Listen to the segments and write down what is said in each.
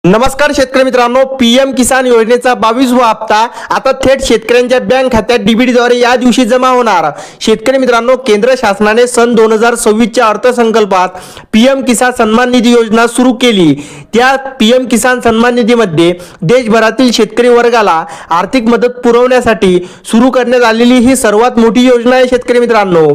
नमस्कार शेतकरी मित्रांनो, पीएम किसान योजनेचा 22वा हप्ता आता थेट शेतकऱ्यांच्या बँक खात्यात डीबीटीद्वारे या दिवशी जमा होणार। शेतकरी मित्रांनो, केंद्र शासनाने सन 2026च्या अर्थसंकल्पात पीएम किसान सन्मान निधी योजना सुरू केली। त्या पीएम किसान सन्मान निधीमध्ये देशभरातील शेतकरी वर्गाला आर्थिक मदत पुरवण्यासाठी सुरू करण्यात आलेली ही सर्वात मोठी योजना आहे। शेतकरी मित्रांनो,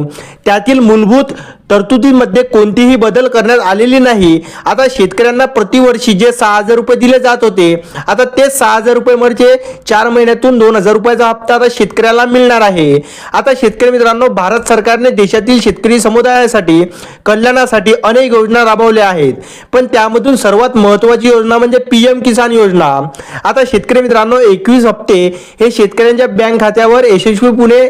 त्यातील मूलभूत तरतुदीमध्ये कोणतीही बदल करण्यात आलेली नाही। आता शेतकऱ्यांना प्रतिवर्षी जे 6,000 रुपये दिले जात होते, आता ते 6,000 रुपये म्हणजे 4 महिन्यातून 2,000 रुपयाचा हप्ता आता शेतकऱ्याला मिळणार आहे। आता शेतकरी मित्रांनो, भारत सरकारने देशातील शेतकरी समुदायासाठी कल्याणासाठी अनेक योजना राबवल्या आहेत, पण त्यामधून सर्वात महत्त्वाची योजना म्हणजे पीएम किसान योजना। आता शेतकरी मित्रांनो, 21 हप्ते हे शेतकऱ्यांच्या बँक खात्यावर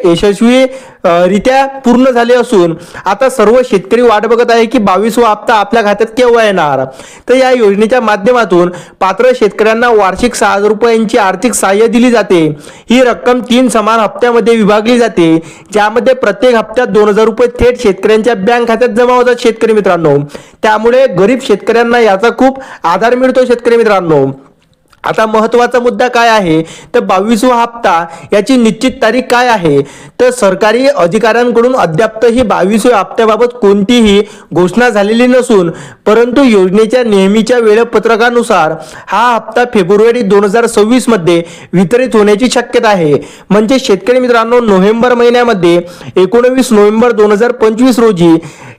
यशस्वीरित्या पूर्ण झाले असून आता सर्व शेतकरी वाट बघत आहे की 22वा हप्ता आपल्या खात्यात केव्हा येणार। तर या योजनेच्या माध्यमातून पात्र शेतकऱ्यांना वार्षिक 6,000 रुपयांची आर्थिक सहाय्य दिली जाते। ही रक्कम 3 समान हप्त्यामध्ये विभागली जाते, ज्यामध्ये प्रत्येक हप्त्यात 2,000 रुपये थेट शेतकऱ्यांच्या बँक खात्यात जमा होतात। शेतकरी मित्रांनो, त्यामुळे गरीब शेतकऱ्यांना याचा खूप आधार मिळतो। शेतकरी मित्रांनो, आता महत्त्वाचा मुद्दा काय आहे तर 22वा हप्ता याची निश्चित तारीख काय आहे तर सरकारी अधिकाऱ्यांकडून अद्यापही 22व्या हप्त्याबाबत कोणतीही घोषणा झालेली नसून, परंतु योजनेच्या नेहमीच्या वेळापत्रकानुसार हा हप्ता फेब्रुवारी 2026 मध्ये वितरित होण्याची शक्यता आहे। म्हणजे शेतकरी मित्रांनो, नोव्हेंबर महिन्यामध्ये 19 नोव्हेंबर 2025 रोजी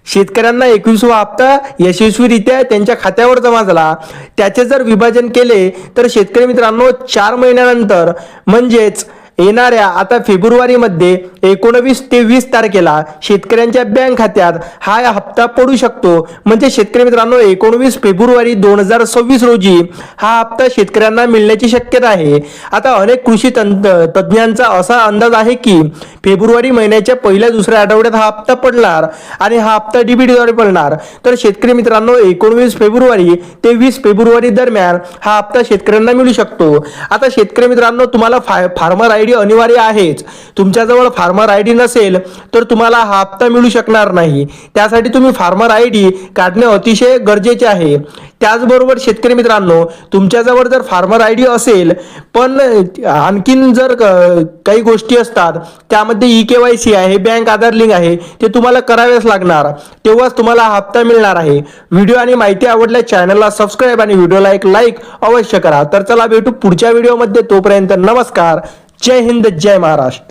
शेतकऱ्यांना 21वा हप्ता यशस्वीरित्या त्यांच्या खात्यावर जमा झाला। त्याचे जर विभाजन केले तर शेतकरी मित्रांनो, 4 महिन्यानंतर म्हणजेच येणाऱ्या आता फेब्रुवारी मध्ये 19 ते 20 तारखेला शेतकऱ्यांच्या बँक खात्यात हा हप्ता पडू शकतो। म्हणजे शेतकरी मित्रांनो, 19 फेब्रुवारी 2026 रोजी हा हप्ता शेतकऱ्यांना मिळण्याची शक्यता आहे। आता अनेक कृषी तज्ञांचा असा अंदाज आहे की फेब्रुवारी महिन्याच्या पहिल्या दुसऱ्या आठवड्यात हा हप्ता पडणार आणि हा हप्ता डीबीटीद्वारे पडणार। तर शेतकरी मित्रांनो, 19 फेब्रुवारी ते 20 फेब्रुवारी दरम्यान हा हप्ता शेतकऱ्यांना मिळू शकतो। आता शेतकरी मित्रांनो, तुम्हाला फार्मर आयडी अनिवार्य आहेच। तुमच्याजवळ फार्मर आयडी नसेल तर तुम्हाला हा हप्ता मिळू शकणार नाही। त्यासाठी तुम्ही फार्मर आयडी काढणे अतिशय गरजेचे आहे। त्याचबरोबर शेतकरी मित्रांनो, तुमच्याजवळ जर फार्मर आयडी असेल पण आणखीन जर काही गोष्टी असतात, त्यामध्ये EKYC आहे, बँक आधार लिंक आहे, ते तुम्हाला करावेच लागणार, तेव्हाच तुम्हाला हा हप्ता मिळणार आहे। व्हिडिओ आणि माहिती आवडल्यास चॅनलला सबस्क्राईब आणि व्हिडिओला एक लाईक अवश्य करा। तर चला भेटू पुढच्या व्हिडिओमध्ये, तोपर्यंत नमस्कार, जय हिंद, जय महाराष्ट्र।